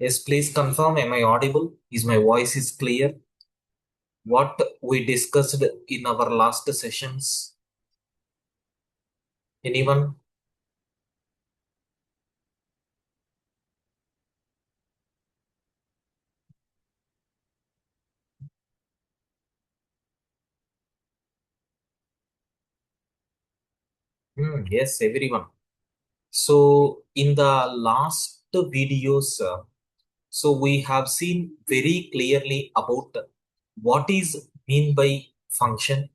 Yes, please confirm. Am I audible? Is my voice is clear? What we discussed in our last sessions? Anyone? Yes, everyone. So in the last videos, so we have seen very clearly about what is mean by function.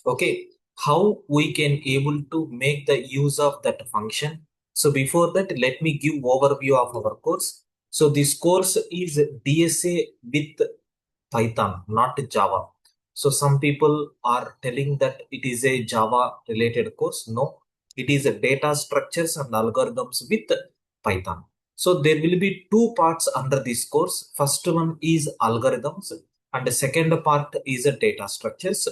Okay, how we can able to make the use of that function. So before that, let me give overview of our course. So this course is DSA with Python, not Java. So some people are telling that it is a Java related course. No, it is a data structures and algorithms with Python. So there will be two parts under this course. First one is algorithms and the second part is a data structures.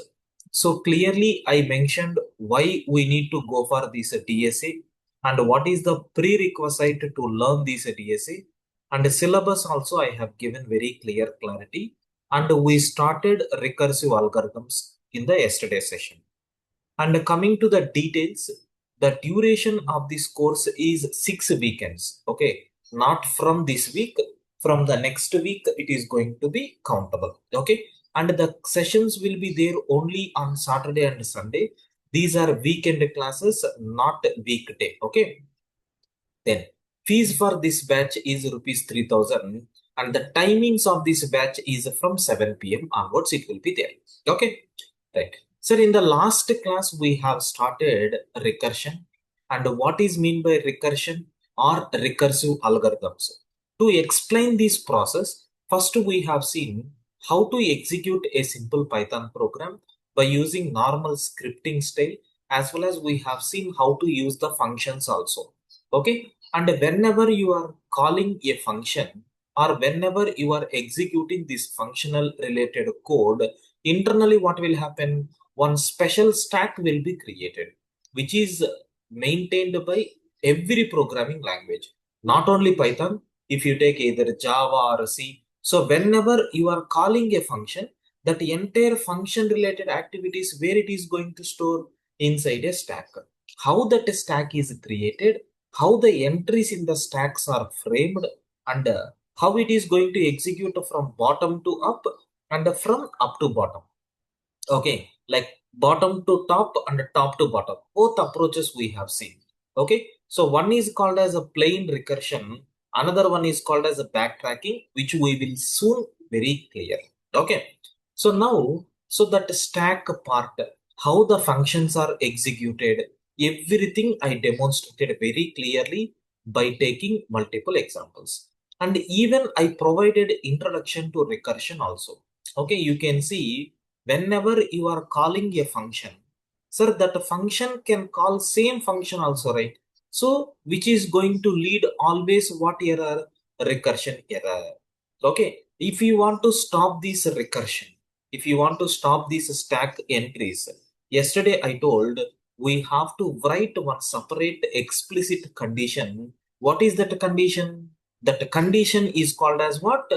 So clearly I mentioned why we need to go for this DSA and what is the prerequisite to learn this DSA, and the syllabus also I have given very clear clarity, and we started recursive algorithms in the yesterday session. And coming to the details, the duration of this course is 6 weekends. Okay, not from this week, from the next week it is going to be countable. Okay, and the sessions will be there only on Saturday and Sunday. These are weekend classes, not weekday. Okay, then fees for this batch is rupees 3000 and the timings of this batch is from 7 p.m. onwards it will be there. Okay, right. So in the last class we have started recursion, and what is mean by recursion or recursive algorithms. To explain this process, first we have seen how to execute a simple Python program by using normal scripting style, as well as we have seen how to use the functions also. Okay, and whenever you are calling a function or whenever you are executing this functional related code, internally what will happen? One special stack will be created, which is maintained by every programming language, not only Python. If you take either Java or C, so whenever you are calling a function, that entire function related activities where it is going to store inside a stack. How that stack is created, how the entries in the stacks are framed, and how it is going to execute from bottom to up and from up to bottom. Okay, like bottom to top and top to bottom, both approaches we have seen. Okay, so one is called as a plain recursion, another one is called as a backtracking, which we will soon very clear. Okay, so now, so that stack part, how the functions are executed, everything I demonstrated very clearly by taking multiple examples. And even I provided introduction to recursion also. Okay, you can see whenever you are calling a function, sir, that function can call same function also, right? So which is going to lead always what error? Recursion error. Okay, if you want to stop this recursion, if you want to stop these stack entries, yesterday I told we have to write one separate explicit condition. What is that condition? That condition is called as what?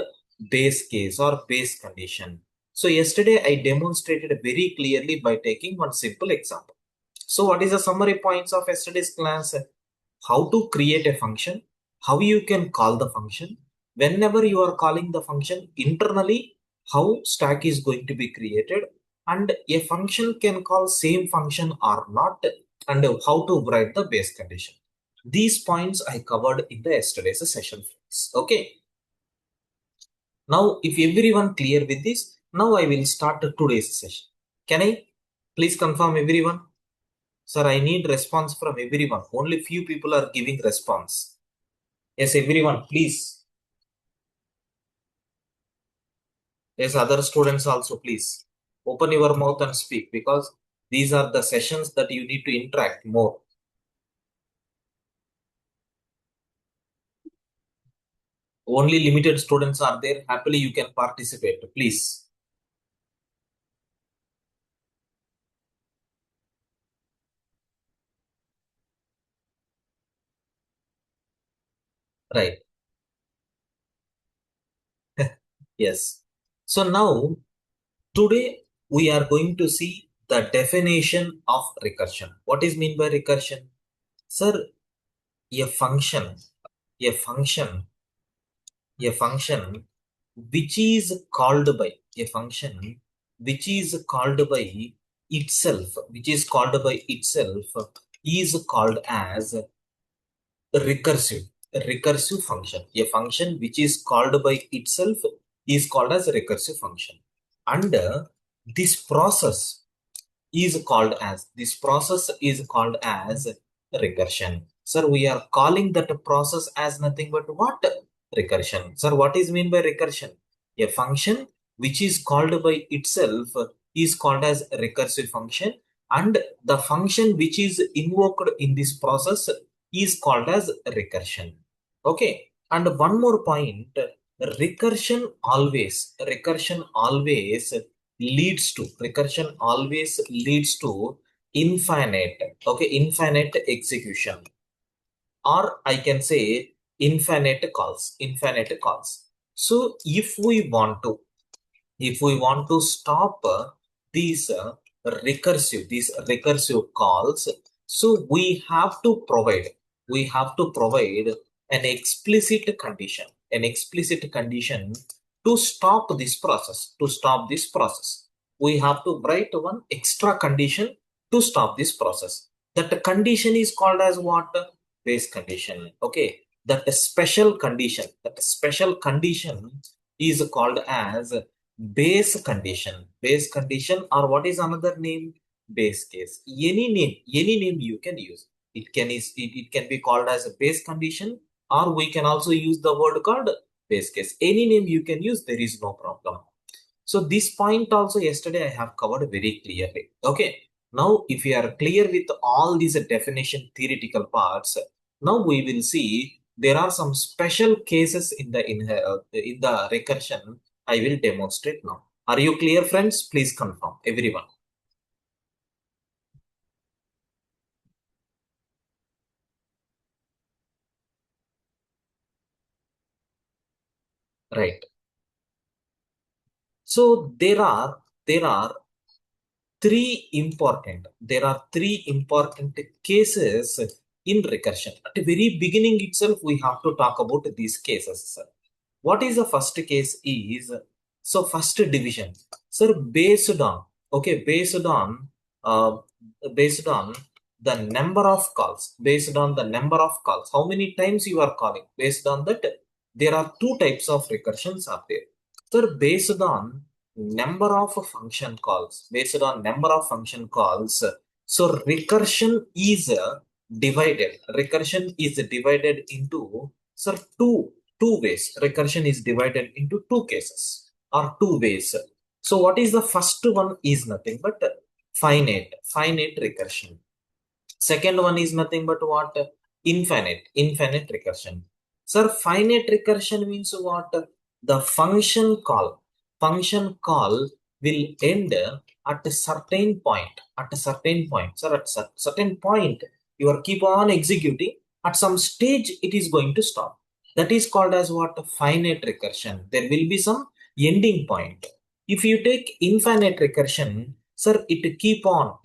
Base case or base condition. So yesterday I demonstrated very clearly by taking one simple example. So what is the summary points of yesterday's class? How to create a function, how you can call the function, whenever you are calling the function internally, how stack is going to be created, and a function can call same function or not, and how to write the base condition. These points I covered in the yesterday's session, friends. Okay. Now, if everyone clear with this, now I will start today's session. Can I please confirm everyone? Sir, I need response from everyone. Only few people are giving response. Yes, everyone, please. Yes, other students also, please. Open your mouth and speak, because these are the sessions that you need to interact more. Only limited students are there. Happily, you can participate, please. Right. Yes. So now today we are going to see the definition of recursion. What is mean by recursion? Sir, a function, a function, a function which is called by a function which is called by itself, which is called by itself is called as recursive. A recursive function. A function which is called by itself is called as a recursive function. And this process is called as recursion. Sir, we are calling that process as nothing but what? Recursion. Sir, what is mean by recursion? A function which is called by itself is called as recursive function, and the function which is invoked in this process is called as recursion. Okay. And one more point, recursion always leads to infinite, okay, infinite execution, or I can say infinite calls. So if we want to stop these recursive calls, so we have to provide an explicit condition to stop this process. We have to write one extra condition to stop this process. That condition is called as what? Base condition. Okay. That special condition is called as base condition, or what is another name? Base case. Any name you can use. It can be called as a base condition, or we can also use the word called base case. Any name you can use, there is no problem. So this point also yesterday I have covered very clearly. Okay. Now if you are clear with all these definition theoretical parts, now we will see there are some special cases in the recursion. I will demonstrate now. Are you clear, friends? Please confirm, everyone. Right. So there are three important cases in recursion. At the very beginning itself, we have to talk about these cases, sir. What is the first case is, so first division, sir, okay, uh, based on the number of calls, how many times you are calling. Based on that, there are two types of recursions are there. Sir, based on number of function calls, so recursion is divided into, sir, two ways. Recursion is divided into two cases or two ways. So what is the first one is nothing but finite recursion. Second one is nothing but what? Infinite recursion. Sir, finite recursion means what? The function call will end at a certain point. At a certain point. Sir, at certain point, you are keep on executing. At some stage, it is going to stop. That is called as what? Finite recursion. There will be some ending point. If you take infinite recursion, sir, it keep on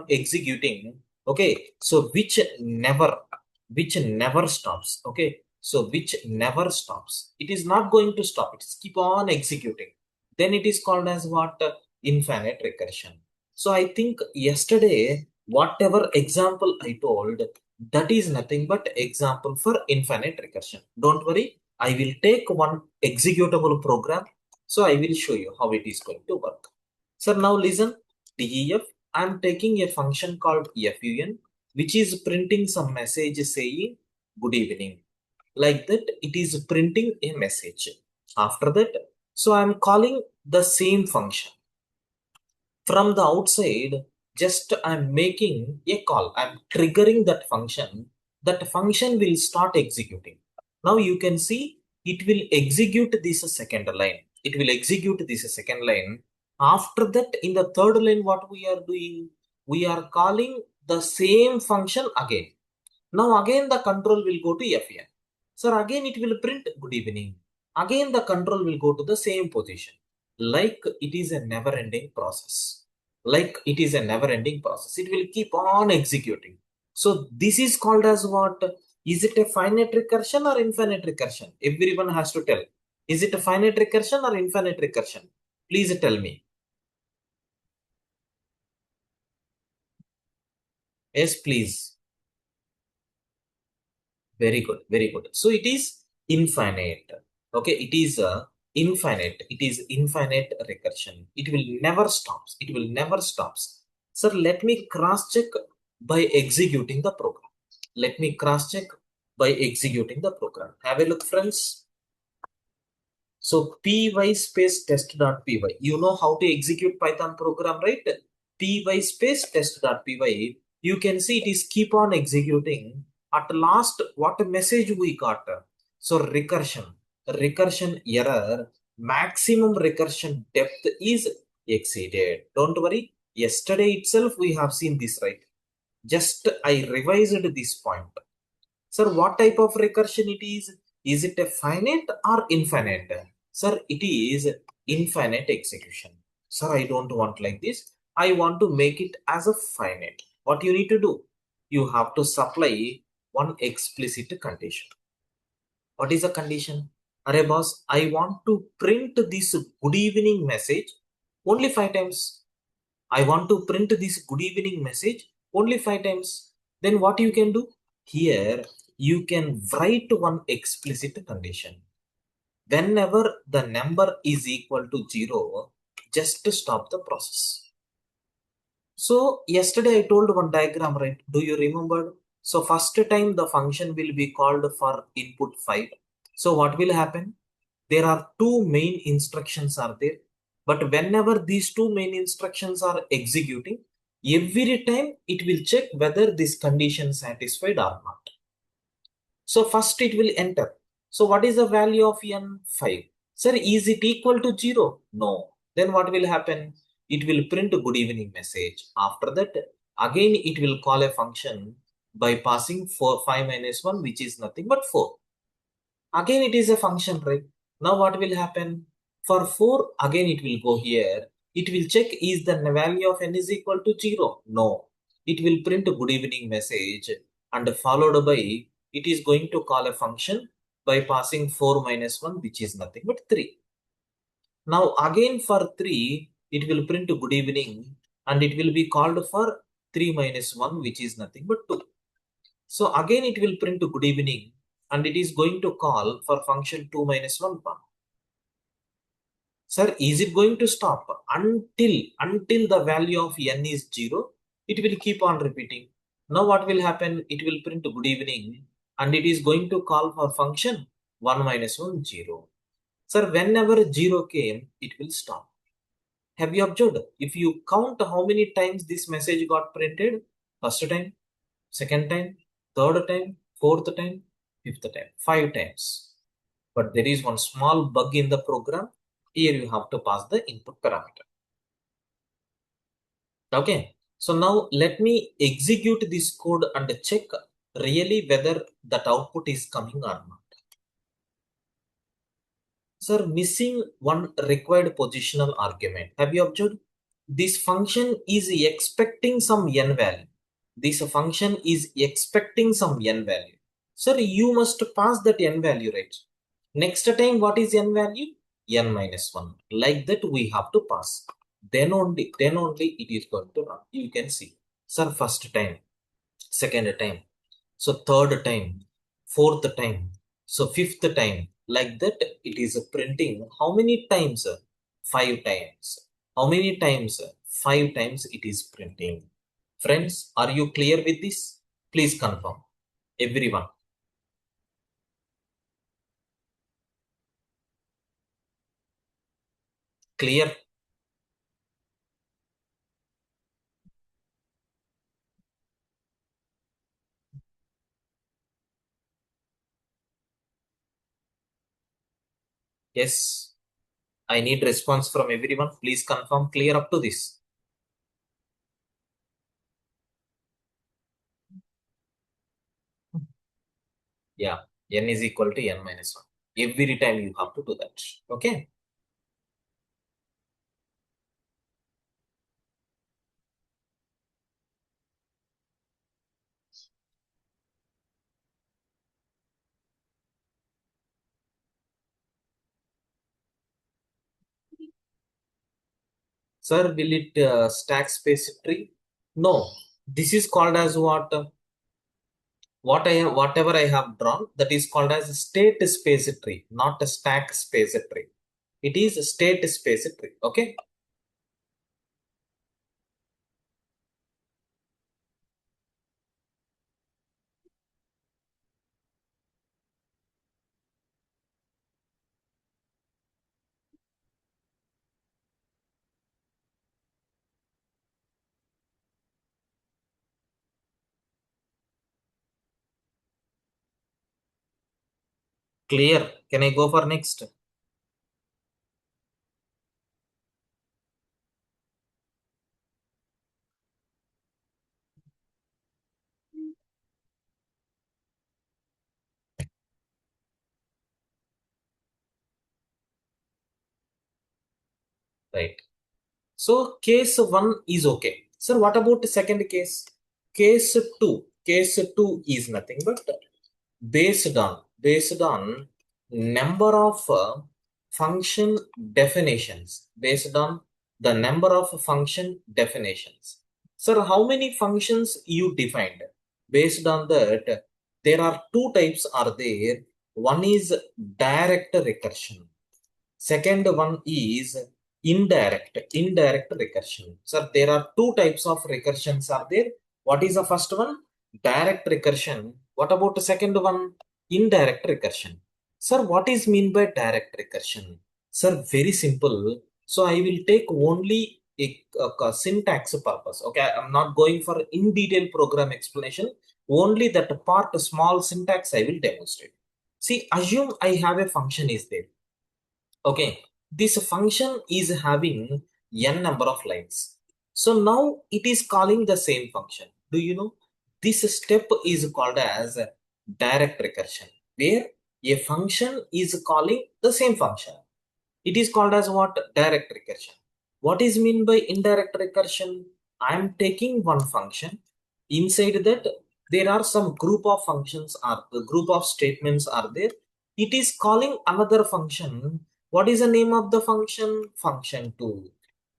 executing. Okay. So which never stops. Okay. So which never stops. It is not going to stop. It's keep on executing. Then it is called as what? Infinite recursion. So I think yesterday, whatever example I told, that is nothing but example for infinite recursion. Don't worry. I will take one executable program. So I will show you how it is going to work. Sir, now listen. DEF, I am taking a function called fun, which is printing some message saying good evening. Like that, it is printing a message. After that, so I am calling the same function. From the outside, just I'm making a call. I'm triggering that function. That function will start executing. Now you can see it will execute this second line. It will execute this second line. After that, in the third line, what we are doing? We are calling the same function again. Now again the control will go to fn. Sir, again it will print good evening. again the control will go to the same position. Like it is a never ending process. Like it is a never ending process, it will keep on executing. So this is called as what? Is it a finite recursion or infinite recursion? Everyone has to tell. Is it a finite recursion or infinite recursion? Please tell me. Yes, please. Very good, very good. So it is infinite. Okay, it is infinite. It is infinite recursion. It will never stops. It will never stops. Sir, let me cross check by executing the program. Let me cross check by executing the program. Have a look, friends. So py space test.py. You know how to execute Python program, right? Py space test.py. You can see it is keep on executing. At last, what message we got? So recursion. Recursion error. Maximum recursion depth is exceeded. Don't worry. Yesterday itself we have seen this, right? Just I revised this point. Sir, what type of recursion it is? Is it a finite or infinite? Sir, it is infinite execution. Sir, I don't want like this. I want to make it as a finite. What you need to do? You have to supply one explicit condition. What is the condition? Array boss, I want to print this good evening message only 5 times. I want to print this good evening message only 5 times. Then what you can do? Here, you can write one explicit condition. Whenever the number is equal to 0, just to stop the process. So yesterday I told one diagram, right? Do you remember? So first time the function will be called for input 5. So what will happen? There are two main instructions are there. But whenever these two main instructions are executing, every time it will check whether this condition satisfied or not. So first it will enter. So what is the value of n? 5. Sir, is it equal to 0? No. Then what will happen? It will print a good evening message. After that, again it will call a function by passing 4, 5 minus 1, which is nothing but 4. Again it is a function, right? Now what will happen? For 4, again it will go here. It will check is the value of n is equal to 0. No. It will print a good evening message and followed by it is going to call a function by passing 4 minus 1, which is nothing but 3. Now again for 3, it will print good evening and it will be called for 3 minus 1, which is nothing but 2. So again it will print good evening and it is going to call for function 2 minus 1. Sir, is it going to stop? Until the value of n is 0, it will keep on repeating. Now what will happen? It will print good evening and it is going to call for function 1 minus 1, 0. Sir, whenever 0 came, it will stop. Have you observed? If you count how many times this message got printed, first time, second time, third time, fourth time, fifth time, 5 times. But there is one small bug in the program. Here you have to pass the input parameter. Okay. So now let me execute this code and check really whether that output is coming or not. Sir, missing one required positional argument. Have you observed? This function is expecting some n value. This function is expecting some n value. Sir, you must pass that n value, right? Next time, what is n value? N minus 1. Like that, we have to pass. Then only it is going to run. You can see. Sir, first time, second time, so third time, fourth time, so fifth time. Like that, it is printing how many times? 5 times. How many times? 5 times it is printing. Friends, are you clear with this? Please confirm. Everyone. Clear? Yes. I need response from everyone. Please confirm. Clear up to this. Yeah. N is equal to n minus 1. Every time you have to do that. Okay. Sir, will it stack space tree? No. This is called as what? Whatever I have drawn, that is called as a state space tree, not a stack space tree. It is a state space tree. Okay. Clear. Can I go for next? Right. So case one is okay. Sir, what about the second case? Case two. Case two is nothing but based on number of function definitions. Based on the number of function definitions. Sir, how many functions you defined? Based on that, there are two types are there. One is direct recursion. Second one is indirect recursion. So there are two types of recursions are there. What is the first one? Direct recursion. What about the second one? Indirect recursion. Sir, what is mean by direct recursion? Sir, very simple. So I will take only a syntax purpose. Okay, I'm not going for in detail program explanation. Only that part, small syntax I will demonstrate. See, assume I have a function is there. Okay, this function is having n number of lines. So now it is calling the same function. Do you know? This step is called as direct recursion, where a function is calling the same function. It is called as what? Direct recursion. What is mean by indirect recursion? I am taking one function. Inside that, there are some group of functions or the group of statements are there. It is calling another function. What is the name of the function? Function 2.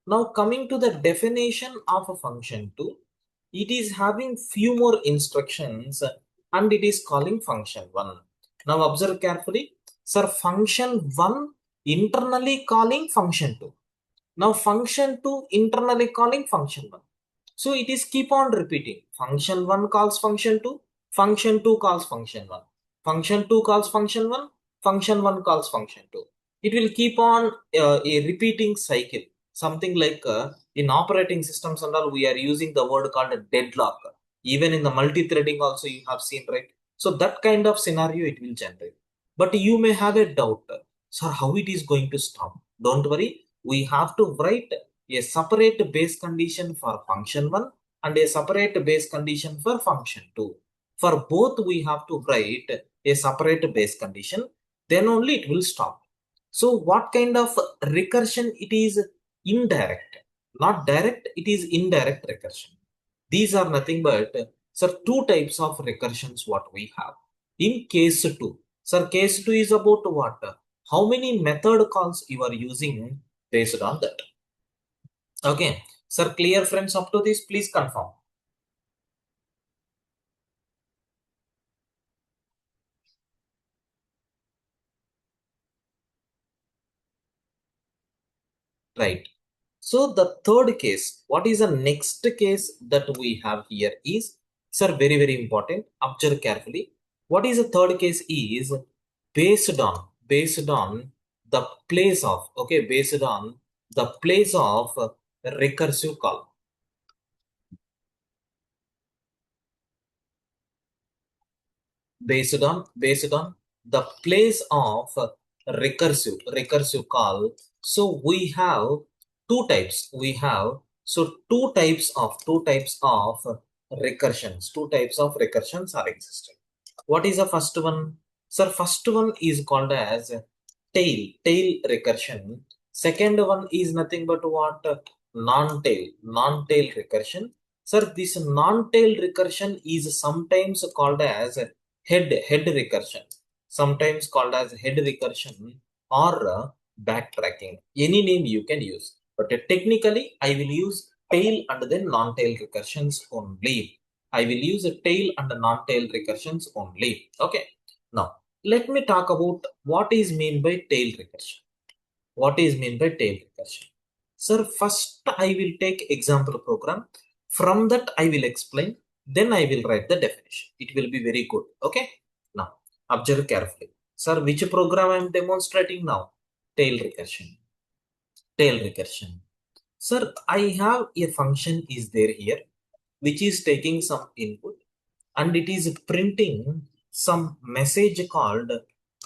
Now coming to the definition of a function 2, it is having few more instructions and it is calling function 1. Now observe carefully. Sir, function 1 internally calling function 2. Now function 2 internally calling function 1. So it is keep on repeating. Function 1 calls function 2, function 2 calls function 1. Function 2 calls function 1, function 1 calls function 2. It will keep on a repeating cycle. Something like in operating systems and all, we are using the word called a deadlock. Even in the multi-threading also you have seen, right? So that kind of scenario it will generate. But you may have a doubt. Sir, how it is going to stop? Don't worry. We have to write a separate base condition for function 1 and a separate base condition for function 2. For both, we have to write a separate base condition, then only it will stop. So, what kind of recursion it is? Indirect, not direct, it is indirect recursion. These are nothing but, sir, two types of recursions what we have. In case 2, sir, case 2 is about what? How many method calls you are using based on that. Okay. Sir, clear friends up to this, please confirm. Right. So the third case, what is the next case that we have here is, sir, very, very important. Observe carefully. What is the third case is based on the place of, okay, based on the place of recursive call. Based on the place of recursive call. So we have two types of recursions are existing. What is the first one? Sir, first one is called as tail recursion. Second one is nothing but what? Non-tail recursion. Sir, this non-tail recursion is sometimes called as head recursion. Sometimes called as head recursion or backtracking. Any name you can use. But technically, I will use tail and then non-tail recursions only. I will use a tail and non-tail recursions only. Okay. Now, let me talk about what is mean by tail recursion. What is mean by tail recursion? Sir, first I will take example program. From that I will explain. Then I will write the definition. It will be very good. Okay. Now, observe carefully. Sir, which program I am demonstrating now? Tail recursion. Tail recursion. Sir, I have a function is there here, which is taking some input and it is printing some message called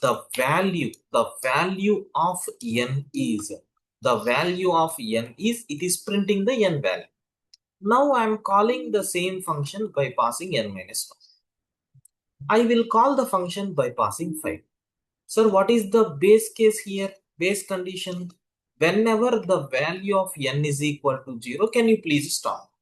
the value of n is it is printing the n value. Now I am calling the same function by passing n minus 1. I will call the function by passing 5. Sir, what is the base case here? Base condition. Whenever the value of n is equal to 0, can you please stop?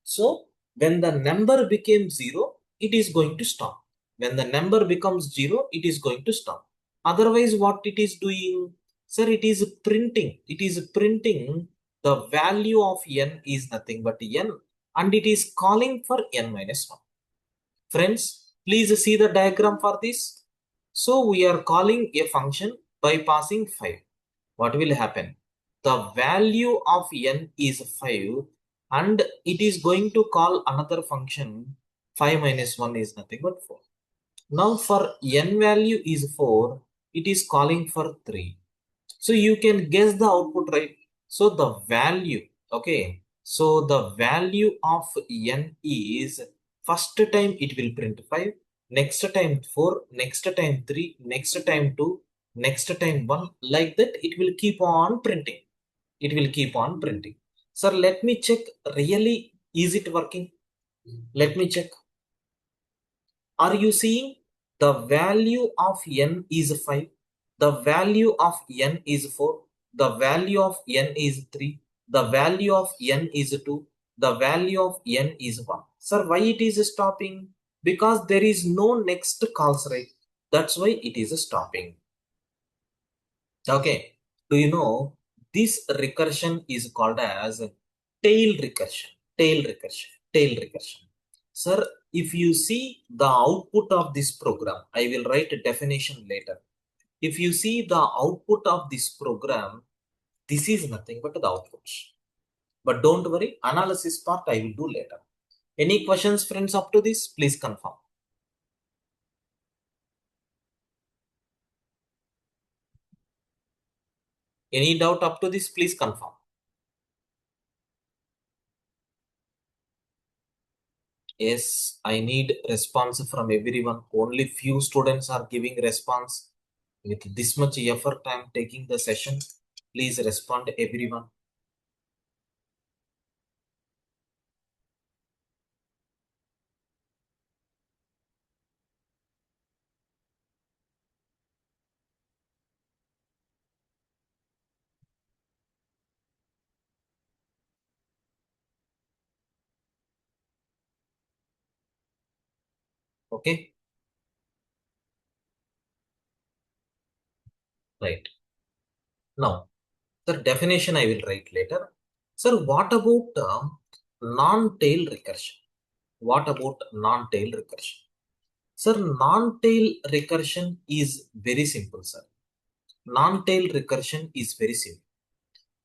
So when the number becomes 0, it is going to stop. When the number becomes 0, it is going to stop. Otherwise, what it is doing? Sir, it is printing. It is printing the value of n is nothing but n and it is calling for n minus 1. Friends, please see the diagram for this. So we are calling a function by passing 5. What will happen? The value of n is 5 and it is going to call another function. 5 minus 1 is nothing but 4. Now for n value is 4, it is calling for 3. So you can guess the output, right? So the value, okay. So the value of n is first time it will print 5, next time 4, next time 3, next time 2, next time 1. Like that, it will keep on printing. It will keep on printing. Sir, let me check. Really, is it working? Let me check. Are you seeing the value of n is 5? The value of n is 4. The value of n is 3. The value of n is 2. The value of n is 1. Sir, why it is stopping? Because there is no next calls, right? That's why it is stopping. Okay. Do you know this recursion is called as tail recursion? Tail recursion. Tail recursion. Sir, if you see the output of this program, I will write a definition later. If you see the output of this program, this is nothing but the output. But don't worry, analysis part I will do later. Any questions, friends, up to this? Please confirm. Any doubt up to this? Please confirm. Yes, I need response from everyone. Only few students are giving response. With this much effort, I am taking the session. Please respond everyone. Okay, right. Now, the definition I will write later. Sir, what about non-tail recursion? What about non-tail recursion? Sir, non-tail recursion is very simple, sir. Non-tail recursion is very simple.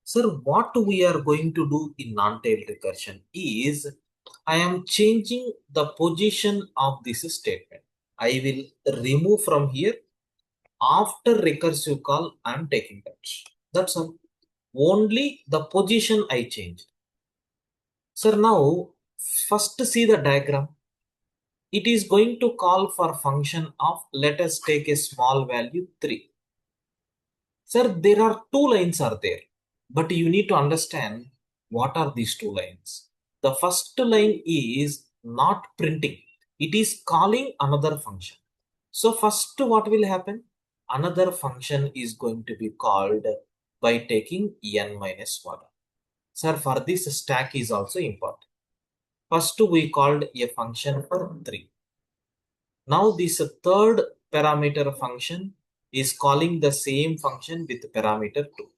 Sir, what we are going to do in non-tail recursion is I am changing the position of this statement. I will remove from here. After recursive call, I am taking that. That's all. Only the position I changed. Sir, now first see the diagram. It is going to call for function of, let us take a small value 3. Sir, there are two lines are there, but you need to understand what are these two lines. The first line is not printing. It is calling another function. So first what will happen? Another function is going to be called by taking n minus 1. Sir, for this stack is also important. First we called a function for 3. Now this third parameter function is calling the same function with parameter 2.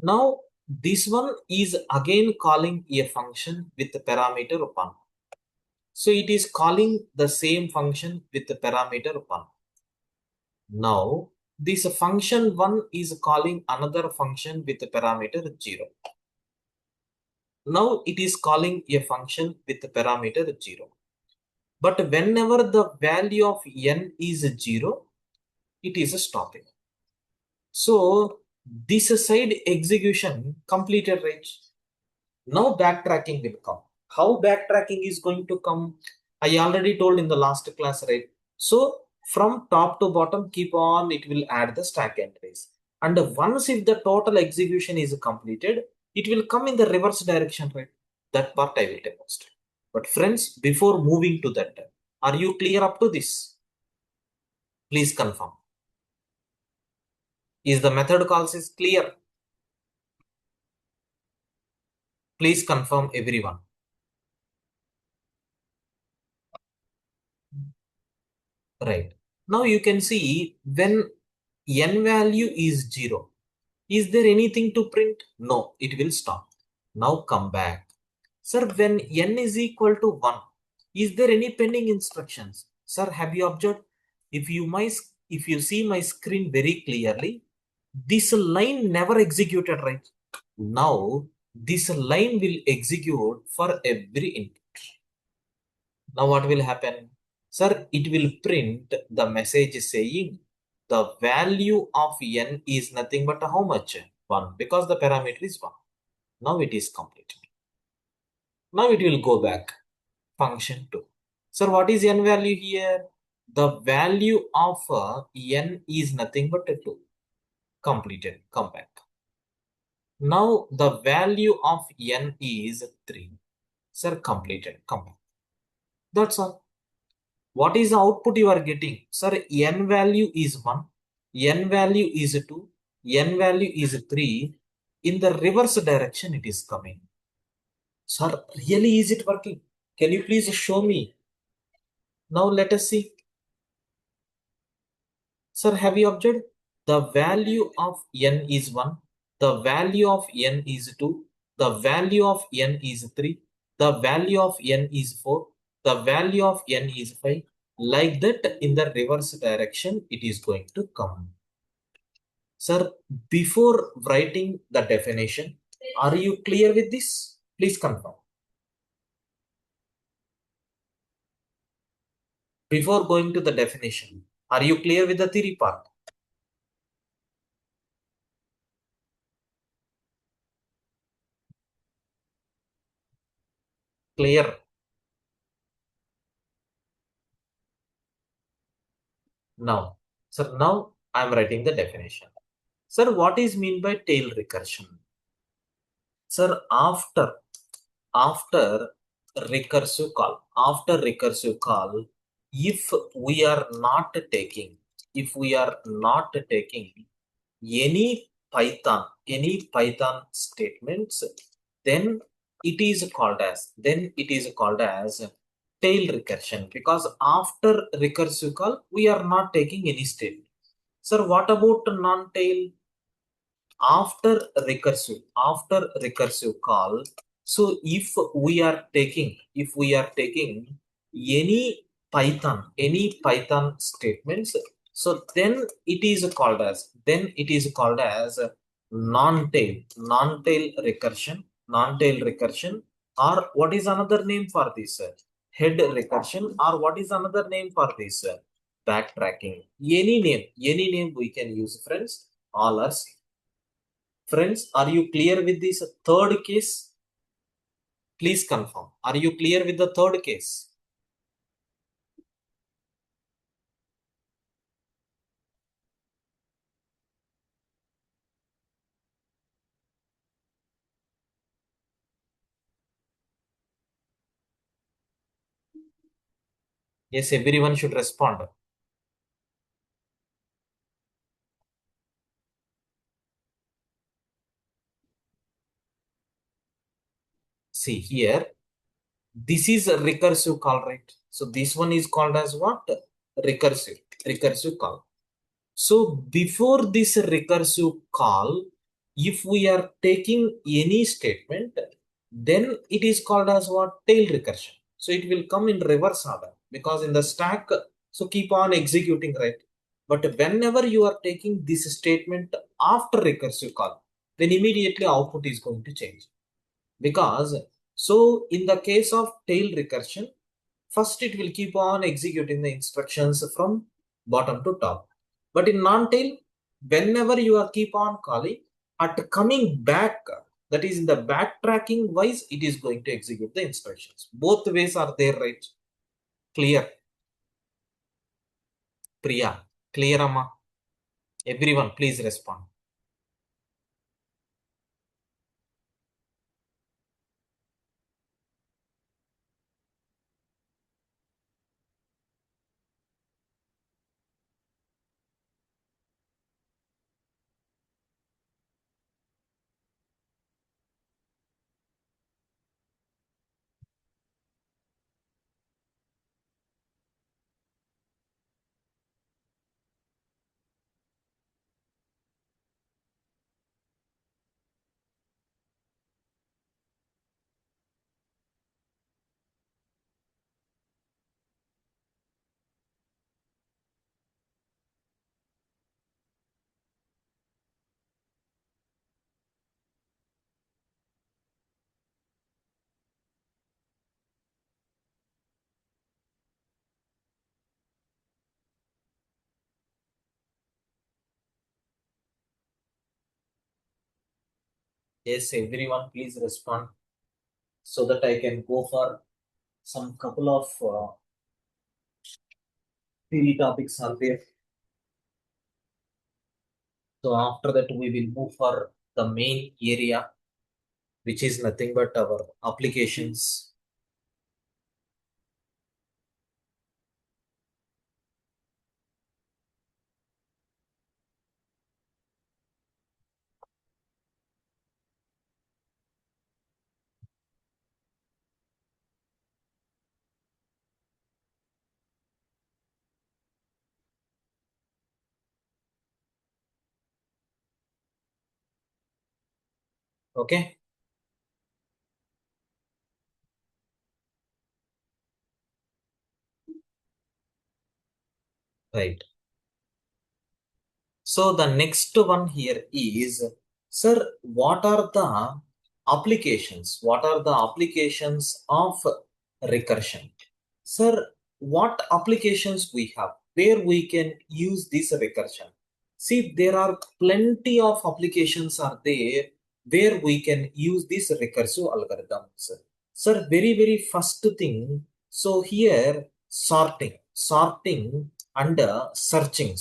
Now this one is again calling a function with the parameter 1. So it is calling the same function with the parameter 1. Now this function 1 is calling another function with the parameter 0. Now it is calling a function with the parameter 0. But whenever the value of n is 0, it is stopping. So this side execution completed, right? Now backtracking will come. How backtracking is going to come? I already told in the last class, right? So from top to bottom, keep on, it will add the stack entries. And once if the total execution is completed, it will come in the reverse direction, right? That part I will demonstrate. But friends, before moving to that, are you clear up to this? Please confirm. Is the method calls is clear? Please confirm everyone. Right. Now you can see when n value is 0, is there anything to print? No, it will stop. Now come back. Sir, when n is equal to 1, is there any pending instructions? Sir, have you observed? If you see my screen very clearly, this line never executed, right? Now this line will execute for every input. Now what will happen? Sir, it will print the message saying the value of n is nothing but how much? 1, because the parameter is 1. Now it is completed. Now it will go back. Function 2. Sir, what is n value here? The value of n is nothing but 2. Completed. Come back. Now the value of n is 3. Sir, completed. Come back. That's all. What is the output you are getting? Sir, n value is 1, n value is 2, n value is 3. In the reverse direction it is coming. Sir, really is it working? Can you please show me? Now let us see. Sir, have you observed? The value of n is 1, the value of n is 2, the value of n is 3, the value of n is 4, the value of n is 5. Like that, in the reverse direction, it is going to come. Sir, before writing the definition, are you clear with this? Please confirm. Before going to the definition, are you clear with the theory part? Clear? Now, sir, now I am writing the definition. Sir, what is mean by tail recursion? Sir, after recursive call, if we are not taking, if we are not taking any Python statements, then it is called as tail recursion, because after recursive call we are not taking any statement. Sir, what about non-tail? After recursive call, so if we are taking any python statements, so then it is called as non-tail recursion, or what is another name for this? Head recursion, or what is another name for this? Backtracking. Any name we can use, friends. All are same. Friends, are you clear with this third case? Please confirm. Are you clear with the third case? Yes, everyone should respond. See here, this is a recursive call, right? So this one is called as what? Recursive call. So before this recursive call, if we are taking any statement, then it is called as what? Tail recursion. So it will come in reverse order because in the stack, so keep on executing, right? But whenever you are taking this statement after recursive call, then immediately output is going to change. Because so in the case of tail recursion, first it will keep on executing the instructions from bottom to top. But in non-tail, whenever you are keep on calling, at coming back, that is in the backtracking wise, it is going to execute the instructions. Both ways are there, right? Clear, Priya? Clear, Amma? Everyone, please respond. Yes, everyone, please respond so that I can go for some couple of theory topics are there. So after that, we will move for the main area, which is nothing but our applications. Okay, right. So the next one here is, sir, what are the applications? What are the applications of recursion? Sir, what applications we have where we can use this recursion? See, there are plenty of applications are there where we can use these recursive algorithms. Sir, very first thing. So here, sorting and searching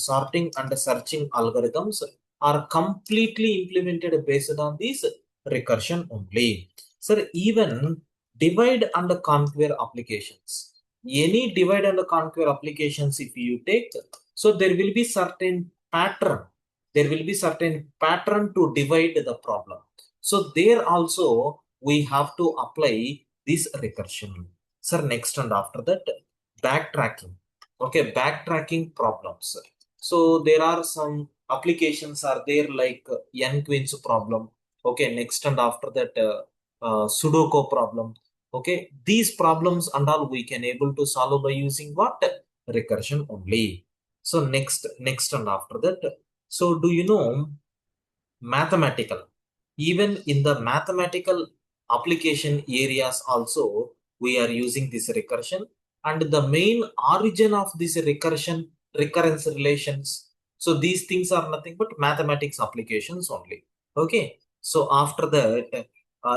algorithms are completely implemented based on this recursion only. Sir, even divide and conquer applications, any divide and conquer applications if you take, so there will be certain pattern to divide the problem. So there also we have to apply this recursion. Sir, next and after that, backtracking. Okay, backtracking problems. So there are some applications are there like n queens problem. Okay, next and after that, sudoku problem. Okay, these problems and all we can able to solve by using what? Recursion only. So next and after that, so do you know mathematical? Even in the mathematical application areas also we are using this recursion, and the main origin of this recurrence relations, so these things are nothing but mathematics applications only. Okay, so after that,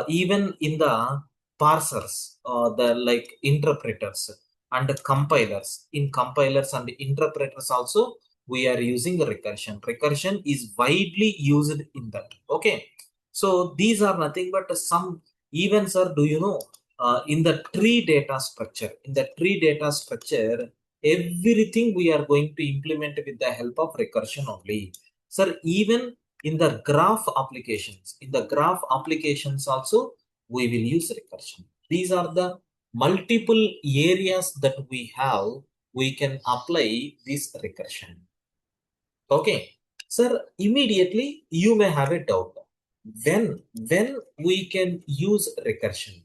even in the parsers, the like interpreters and compilers, in compilers and interpreters also we are using recursion is widely used in that. Okay, so these are nothing but some. Even, sir, do you know, in the tree data structure, everything we are going to implement with the help of recursion only. Sir, even in the graph applications also, we will use recursion. These are the multiple areas that we have, we can apply this recursion. Okay, sir, immediately you may have a doubt. When we can use recursion?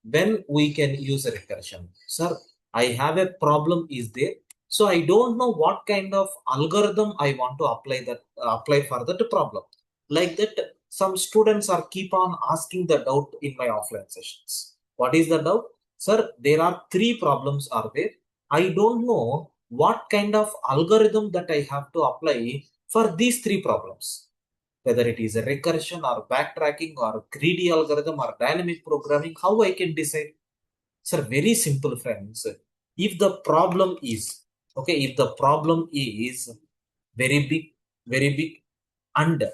When we can use recursion? Sir, I have a problem is there. So I don't know what kind of algorithm I want to apply for that problem. Like that, some students are keep on asking the doubt in my offline sessions. What is the doubt? Sir, there are three problems are there. I don't know what kind of algorithm that I have to apply for these three problems, whether it is a recursion or backtracking or greedy algorithm or dynamic programming. How I can decide? Sir, very simple, friends. If the problem is, okay, if the problem is very big, very big, and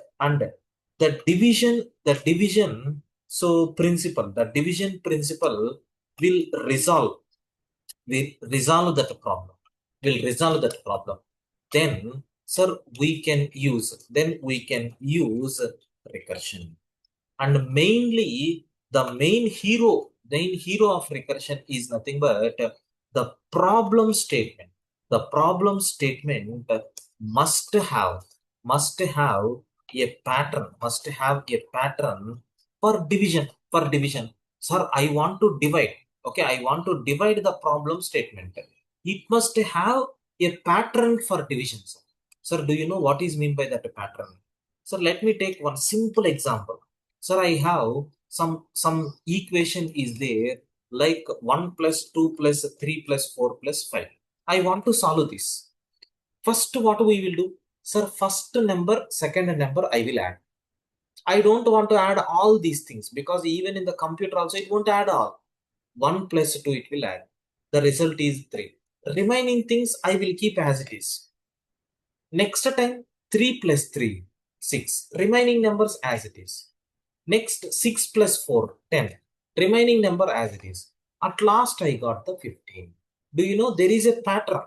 the division, so principle, the division principle will resolve, will resolve that problem, will resolve that problem. Then, sir, we can use recursion. And mainly, the main hero of recursion is nothing but the problem statement. The problem statement must have a pattern, for division. Sir, I want to divide. Okay, I want to divide the problem statement. It must have a pattern for division, sir. Sir, do you know what is mean by that pattern? So let me take one simple example. Sir, I have some equation is there, like 1 plus 2 plus 3 plus 4 plus 5. I want to solve this. First, what we will do? Sir, first number, second number I will add. I don't want to add all these things, because even in the computer also it won't add all. 1 plus 2 it will add. The result is 3. Remaining things I will keep as it is. Next time, 3 plus 3, 6. Remaining numbers as it is. Next, 6 plus 4, 10. Remaining number as it is. At last, I got the 15. Do you know there is a pattern?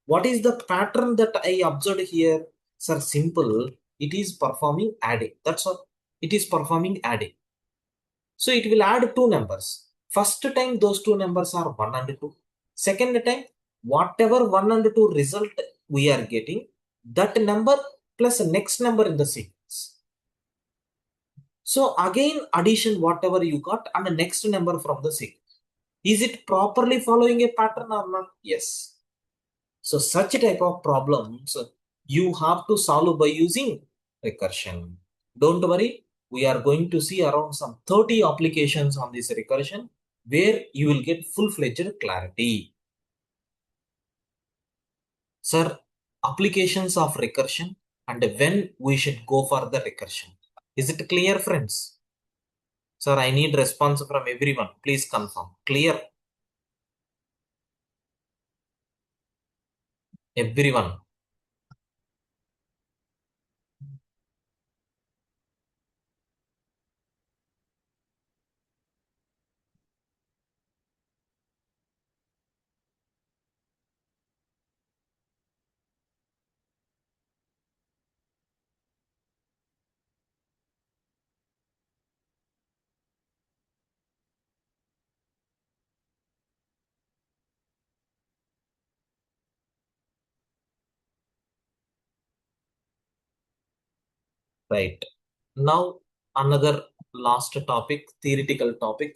What is the pattern that I observed here? Sir, simple. It is performing adding. That's all. It is performing adding. So it will add two numbers. First time, those two numbers are 1 and 2. Second time, whatever 1 and 2 result we are getting, that number plus the next number in the sequence. So again, addition whatever you got and the next number from the sequence. Is it properly following a pattern or not? Yes. So such type of problems you have to solve by using recursion. Don't worry, we are going to see around some 30 applications on this recursion where you will get full-fledged clarity. Sir, applications of recursion and when we should go for the recursion. Is it clear, friends? Sir, I need response from everyone. Please confirm. Clear? Everyone. Right. Now, another last topic, theoretical topic.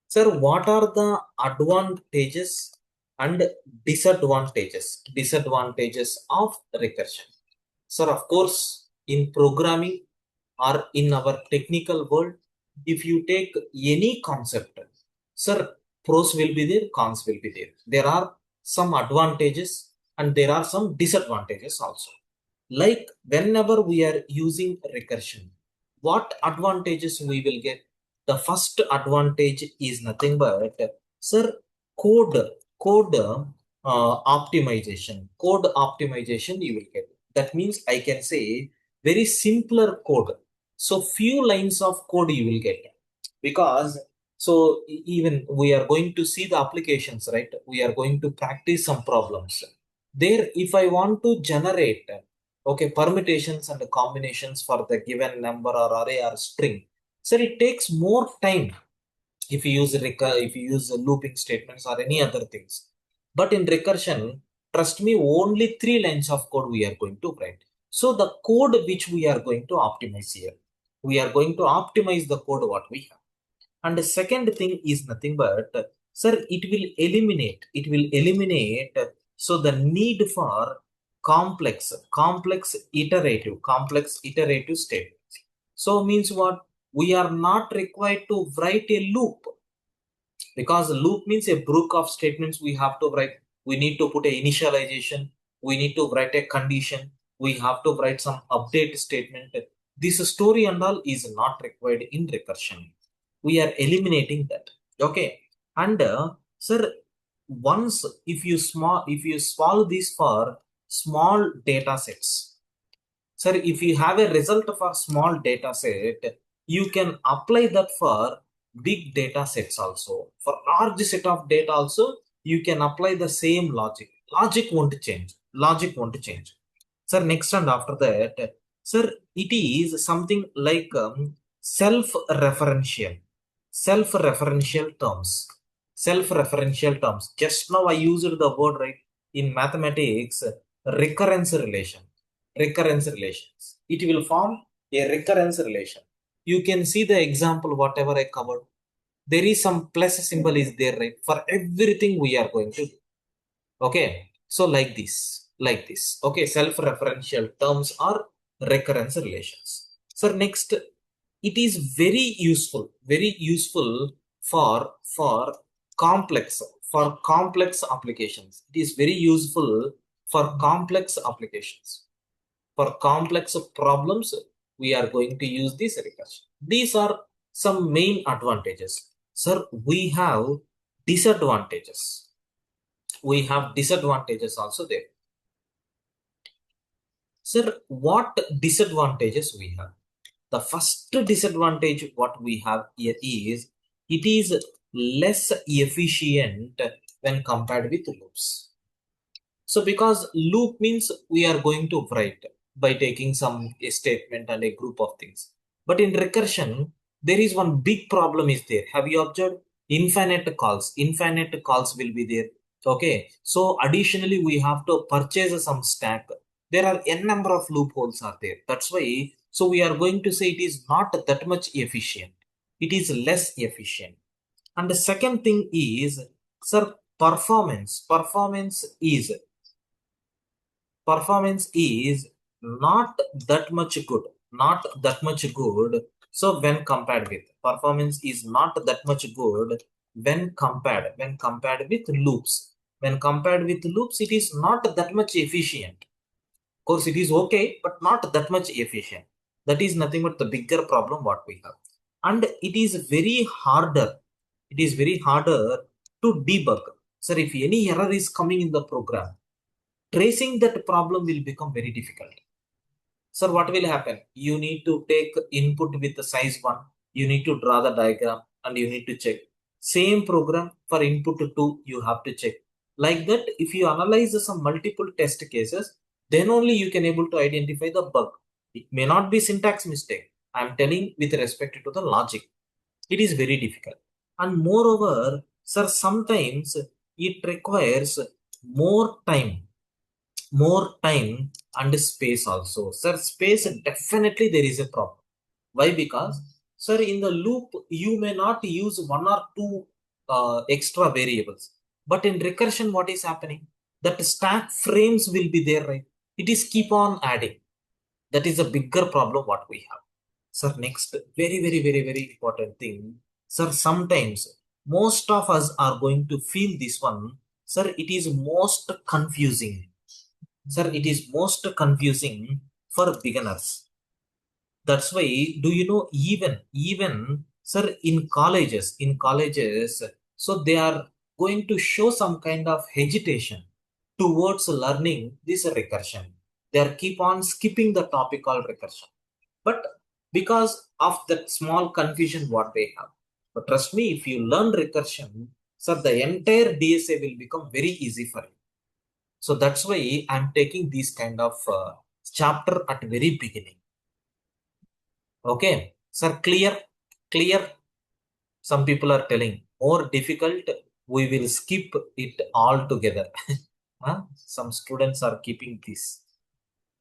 Sir, what are the advantages and disadvantages of recursion? Sir, of course, in programming or in our technical world, if you take any concept, sir, pros will be there, cons will be there. There are some advantages and there are some disadvantages also. Like whenever we are using recursion, what advantages we will get? The first advantage is nothing but, sir, code code optimization you will get. That means I can say very simpler code. So few lines of code you will get, because So even we are going to see the applications, right? We are going to practice some problems there. If I want to generate okay permutations and combinations for the given number or array or string, so it takes more time if you use if you use looping statements or any other things. But in recursion, trust me, only 3 lines of code we are going to write. So the code which we are going to optimize here, we are going to optimize the code what we have. And the second thing is nothing but, sir, it will eliminate, so the need for complex iterative statements. So means what? We are not required to write a loop, because a loop means a book of statements we have to write. We need to put a initialization, we need to write a condition, we have to write some update statement. This story and all is not required in recursion. We are eliminating that. Okay. And sir, once if you solve this for small data sets, sir, if you have a result of a small data set, you can apply that for big data sets also. For large set of data also, you can apply the same logic. Logic won't change. Logic won't change. Sir, next and after that, sir, it is something like self-referential. Self-referential terms. Self-referential terms. Just now I used the word, right? In mathematics, recurrence relation. Recurrence relations. It will form a recurrence relation. You can see the example, whatever I covered. There is some plus symbol is there, right? For everything we are going to do. Okay. So like this. Okay. Self-referential terms are recurrence relations. So next, it is very useful for complex, for complex applications. It is very useful for complex applications. For complex problems, we are going to use this recursion. These are some main advantages. Sir, we have disadvantages. We have disadvantages also there. Sir, what disadvantages we have? The first disadvantage what we have here is it is less efficient when compared with loops. So because loop means we are going to write by taking some a statement and a group of things. But in recursion, there is one big problem is there. Have you observed? Infinite calls. Infinite calls will be there. Okay. So additionally, we have to purchase some stack. There are n number of loopholes are there. That's why. So we are going to say it is not that much efficient. It is less efficient. And the second thing is, sir, performance. Performance is not that much good, not that much good. So when compared with, performance is not that much good when compared with loops. When compared with loops, it is not that much efficient. Of course it is okay, but not that much efficient. That is nothing but the bigger problem what we have. And it is very harder, it is very harder to debug. Sir, if any error is coming in the program, tracing that problem will become very difficult. Sir, what will happen? You need to take input with the size 1, you need to draw the diagram and you need to check. Same program for input 2, you have to check. Like that, if you analyze some multiple test cases, then only you can able to identify the bug. It may not be syntax mistake. I am telling with respect to the logic. It is very difficult. And moreover, sir, sometimes it requires more time, and space also. Sir, space definitely there is a problem. Why? Because, sir, in the loop you may not use one or two extra variables, but in recursion what is happening? That stack frames will be there, right? It is keep on adding. That is a bigger problem what we have. Sir, next very important thing. Sir, sometimes most of us are going to feel this one. Sir, it is most confusing. Sir, it is most confusing for beginners. That's why, do you know, even sir, in colleges, so they are going to show some kind of hesitation towards learning this recursion. They are keep on skipping the topic called recursion. But because of that small confusion what they have. But trust me, if you learn recursion, sir, the entire DSA will become very easy for you. So that's why I'm taking this kind of chapter at very beginning. Okay, sir, clear, clear. Some people are telling more difficult. We will skip it altogether. Huh? Some students are keeping this.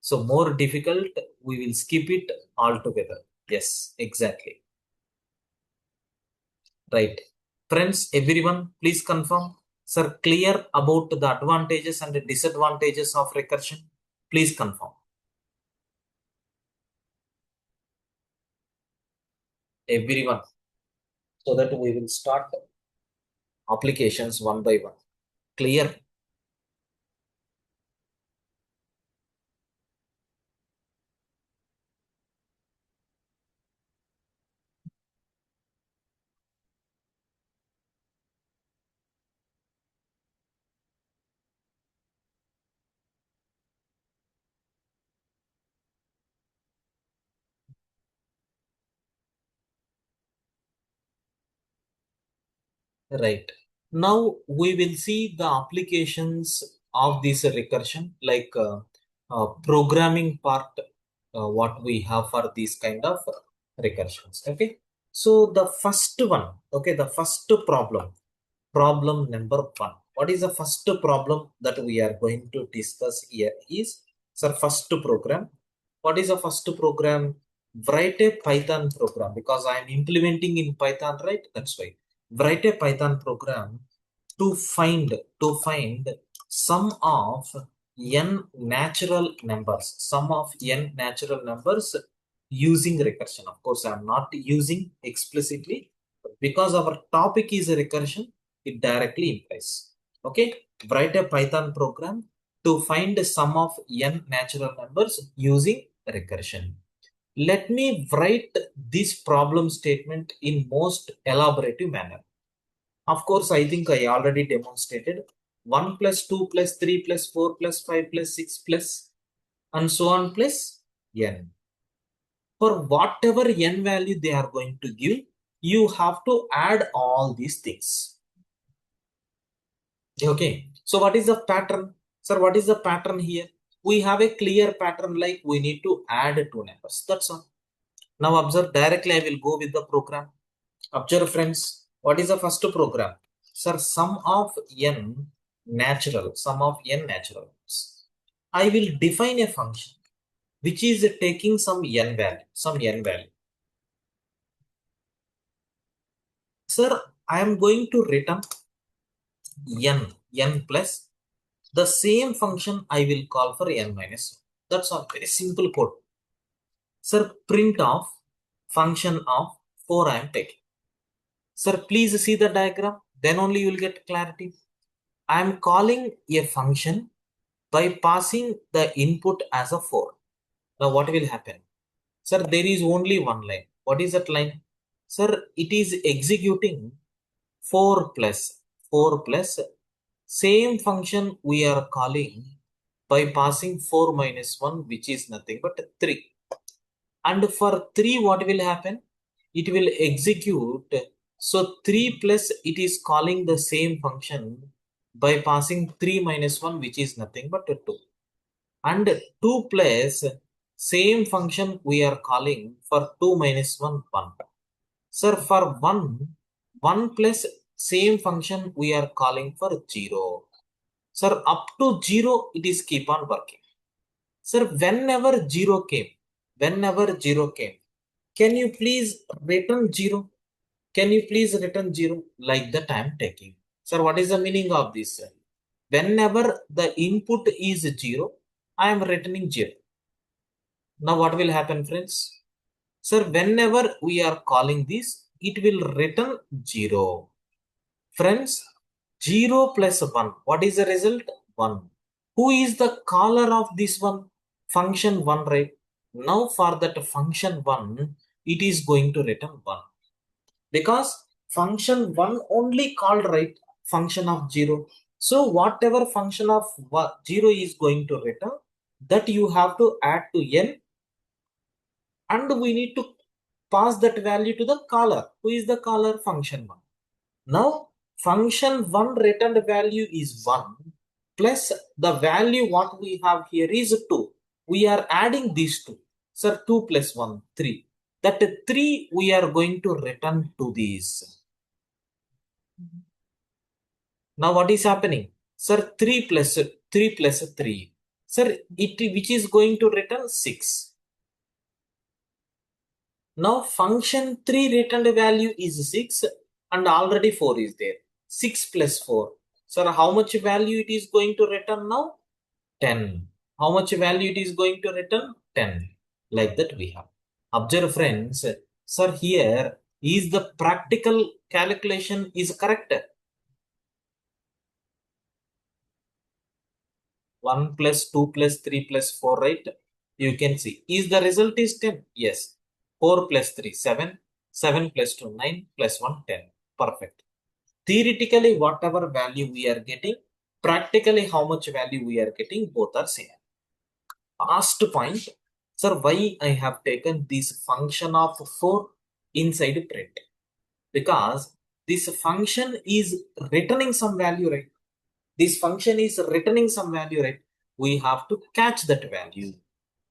So more difficult, we will skip it altogether. Yes, exactly. Right. Friends, everyone, please confirm. Sir, clear about the advantages and the disadvantages of recursion? Please confirm. Everyone. So that we will start applications one by one. Clear? Right. Now we will see the applications of this recursion, like programming part, what we have for these kind of recursions. Okay. So the first one, okay, the first problem number one. What is the first problem that we are going to discuss here is, sir, first program. What is the first program? Write a Python program because I am implementing in Python, right? That's why. Write a Python program to find sum of n natural numbers, sum of n natural numbers using recursion. Of course, I am not using explicitly because our topic is a recursion. It directly implies. Okay, write a Python program to find the sum of n natural numbers using recursion. Let me write this problem statement in most elaborative manner. Of course, I think I already demonstrated 1 plus 2 plus 3 plus 4 plus 5 plus 6 plus and so on plus n. For whatever n value they are going to give, you have to add all these things. Okay. So what is the pattern? Sir, what is the pattern here? We have a clear pattern like we need to add two numbers. That's all. Now observe directly I will go with the program. Observe friends. What is the first program? Sir, sum of n natural. Sum of n natural. I will define a function which is taking some n value. Some n value. Sir, I am going to return n plus the same function I will call for n minus 1. That's all. Very simple code. Sir, print of function of 4 I am taking. Sir, please see the diagram. Then only you will get clarity. I am calling a function by passing the input as a 4. Now what will happen? Sir, there is only one line. What is that line? Sir, it is executing 4 plus 4 plus same function we are calling by passing 4 minus 1, which is nothing but 3. And for 3, what will happen? It will execute. So 3 plus it is calling the same function by passing 3 minus 1, which is nothing but 2. And 2 plus same function we are calling for 2 minus 1, 1. Sir, for 1 plus same function we are calling for 0. Sir, up to 0, it is keep on working. Sir, whenever 0 came, can you please return 0? Can you please return 0? Like that I am taking. Sir, what is the meaning of this? Whenever the input is 0, I am returning 0. Now what will happen, friends? Sir, whenever we are calling this, it will return 0. Friends, 0 plus 1. What is the result? 1. Who is the caller of this one? Function 1, right? Now for that function 1, it is going to return 1. Because function 1 only called, right, function of 0. So whatever function of 0 is going to return, that you have to add to n, and we need to pass that value to the caller. Who is the caller? Function 1. Now, function 1 returned value is 1 plus the value what we have here is 2. We are adding these two. Sir, 2 plus 1, 3. That 3 we are going to return to these. Now what is happening? Sir, 3 plus 3 plus 3. Sir, which is going to return 6. Now function 3 returned value is 6 and already 4 is there. 6 plus 4. Sir, how much value it is going to return now? 10. How much value it is going to return? 10. Like that we have. Observe friends. Sir, here is the practical calculation is correct. 1 plus 2 plus 3 plus 4, right? You can see. Is the result is 10? Yes. 4 plus 3, 7. 7 plus 2, 9 plus 1, 10. Perfect. Theoretically, whatever value we are getting, practically how much value we are getting, both are same. Last point, sir, why I have taken this function of 4 inside print? Because this function is returning some value, right? This function is returning some value, right? We have to catch that value.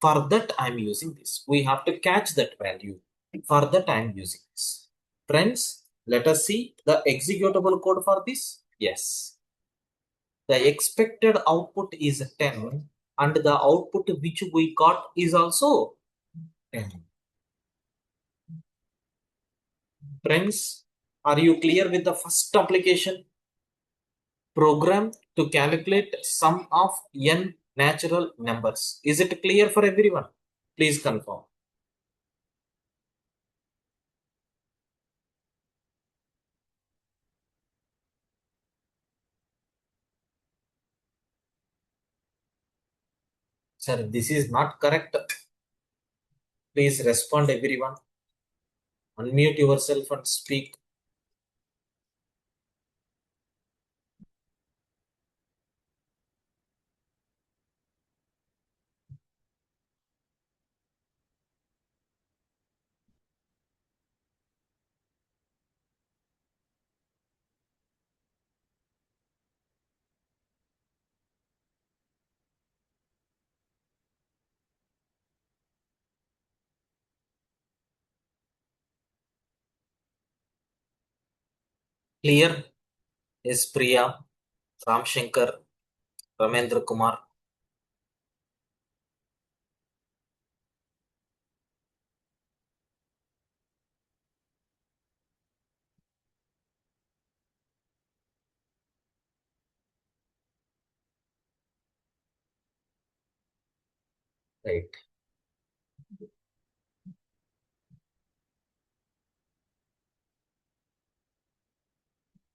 For that, I'm using this. We have to catch that value. For that, I'm using this. Friends, let us see the executable code for this. Yes. The expected output is 10 and the output which we got is also 10. Friends, are you clear with the first application? Program to calculate sum of n natural numbers. Is it clear for everyone? Please confirm. Sir, this is not correct. Please respond everyone. Unmute yourself and speak. Clear? Yes, Priya, Ram Shankar, Ramendra Kumar. Right.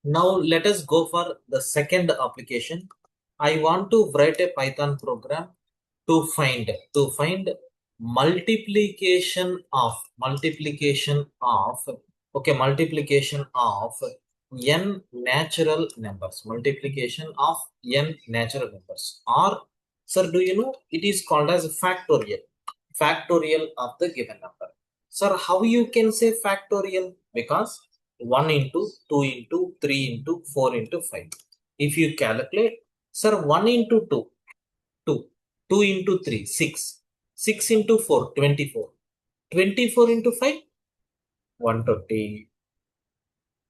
Now let us go for the second application. I want to write a Python program to find multiplication of n natural numbers. Multiplication of n natural numbers. Or, sir, do you know it is called as factorial? Factorial of the given number. Sir, how you can say factorial? Because 1 into 2 into 3 into 4 into 5. If you calculate, sir, 1 into 2, 2. 2 into 3, 6. 6 into 4, 24. 24 into 5, 120.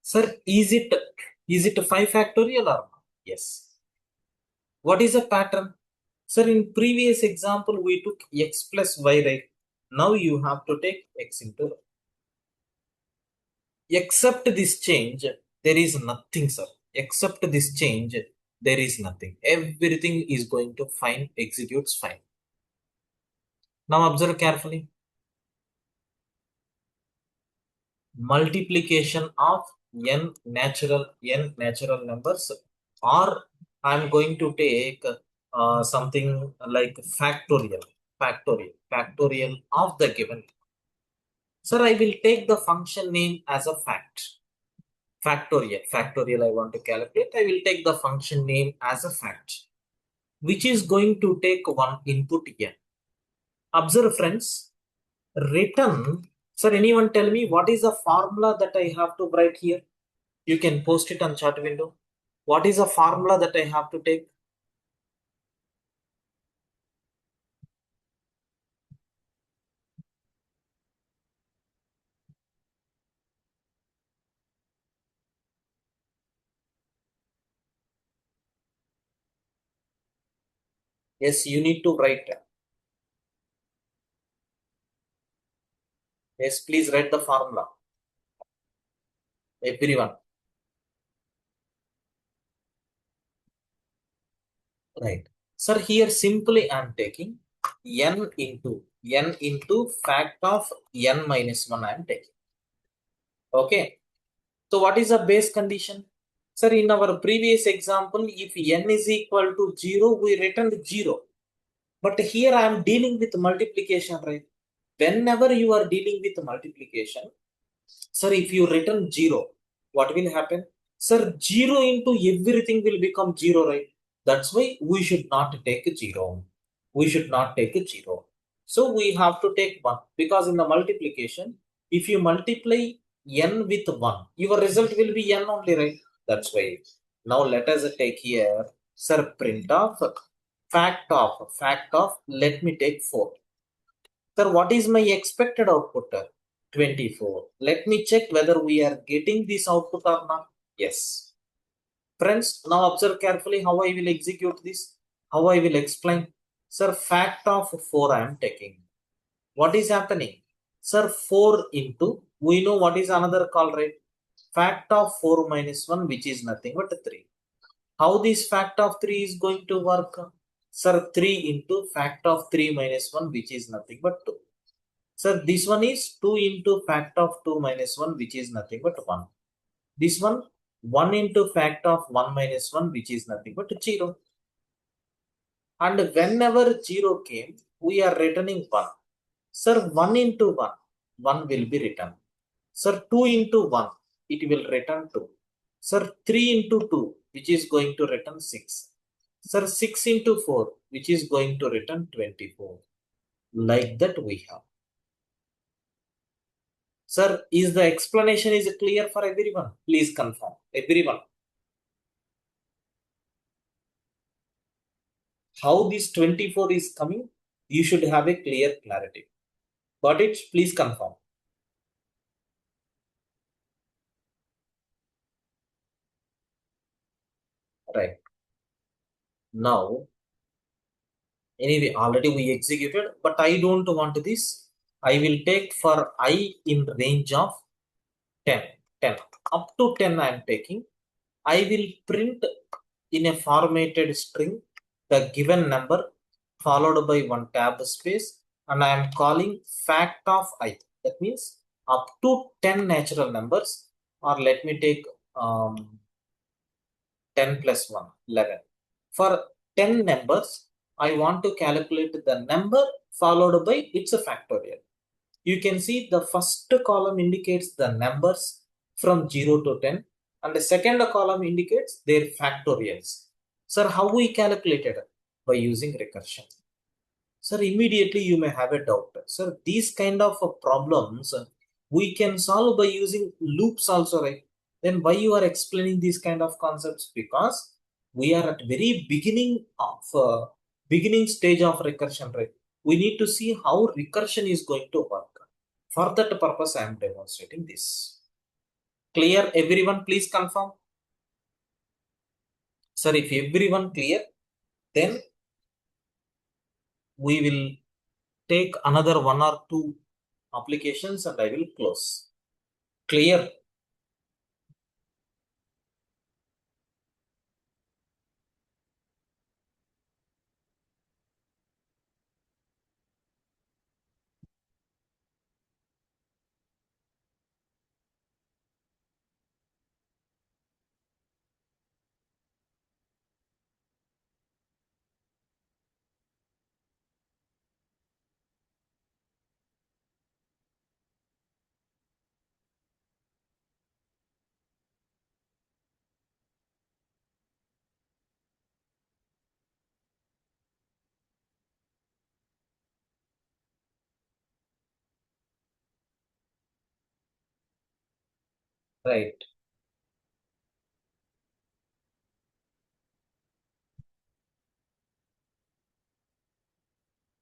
Sir, is it 5 factorial or not? Yes. What is a pattern? Sir, in previous example, we took x plus y, right? Now you have to take x into y. Except this change, there is nothing, sir. Except this change, there is nothing. Everything is going to fine, executes fine. Now observe carefully. Multiplication of n natural numbers, or I'm going to take something like factorial of the given. Sir, I will take the function name as a factorial I want to calculate. I will take the function name as a fact, which is going to take one input n. Observe friends, return Sir, anyone tell me what is the formula that I have to write here? You can post it on chat window. What is the formula that I have to take? Yes, you need to write. Yes, please write the formula. Everyone. Right. Sir, here simply I am taking n into fact of n minus 1 I am taking. Okay. So what is the base condition? Sir, in our previous example, if n is equal to 0, we returned 0. But here I am dealing with multiplication, right? Whenever you are dealing with multiplication, sir, if you return 0, what will happen? Sir, 0 into everything will become 0, right? That's why we should not take 0. We should not take 0. So we have to take 1 because in the multiplication, if you multiply n with 1, your result will be n only, right? That's why. Now let us take here, sir, print of fact of, let me take 4. Sir, what is my expected output? 24. Let me check whether we are getting this output or not. Yes. Friends, now observe carefully how I will execute this, how I will explain. Sir, fact of 4 I am taking. What is happening? Sir, 4 into, we know what is another call, right? Fact of 4 minus 1, which is nothing but 3. How this fact of 3 is going to work? Sir, 3 into fact of 3 minus 1, which is nothing but 2. Sir, this one is 2 into fact of 2 minus 1, which is nothing but 1. This one, 1 into fact of 1 minus 1, which is nothing but 0. And whenever 0 came, we are returning 1. Sir, 1 into 1, 1 will be returned. Sir, 2 into 1, it will return 2. Sir, 3 into 2, which is going to return 6. Sir, 6 into 4, which is going to return 24. Like that we have. Sir, is the explanation is clear for everyone? Please confirm. Everyone. How this 24 is coming, you should have a clear clarity. Got it? Please confirm. Right. Now, anyway, already we executed, but I don't want this. I will take for I in range of 10. 10. Up to 10 I am taking. I will print in a formatted string the given number followed by one tab space, and I am calling fact of I. That means up to 10 natural numbers, or let me take 10 plus 1, 11. For 10 numbers, I want to calculate the number followed by its factorial. You can see the first column indicates the numbers from 0 to 10, and the second column indicates their factorials. Sir, how we calculated? By using recursion. Sir, immediately you may have a doubt. Sir, these kind of problems we can solve by using loops also, right? Then why you are explaining these kind of concepts? Because we are at very beginning stage of recursion, right? We need to see how recursion is going to work. For that purpose, I am demonstrating this. Clear, everyone? Please confirm. Sir, if everyone clear, then we will take another one or two applications and I will close. Clear? Right.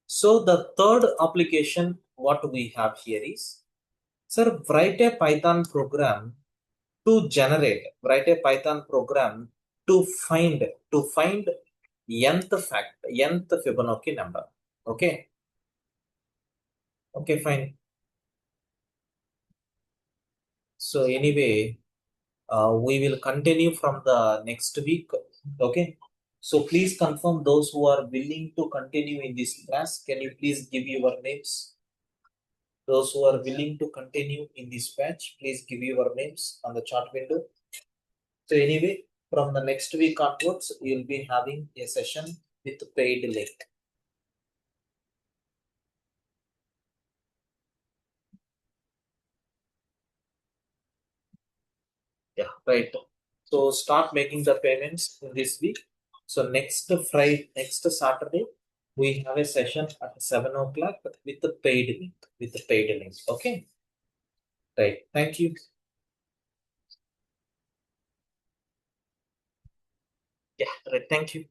So the third application what we have here is, sir, write a Python program to find nth Fibonacci number. Okay. Okay, fine. So anyway, we will continue from the next week. Okay. So please confirm those who are willing to continue in this class. Can you please give your names? Those who are willing to continue in this batch, please give your names on the chat window. So anyway, from the next week onwards, you'll be having a session with paid link. Yeah, right. So start making the payments in this week. So next Saturday, we have a session at 7 o'clock with the paid link. With the paid link. Okay. Right. Thank you. Yeah. Right. Thank you.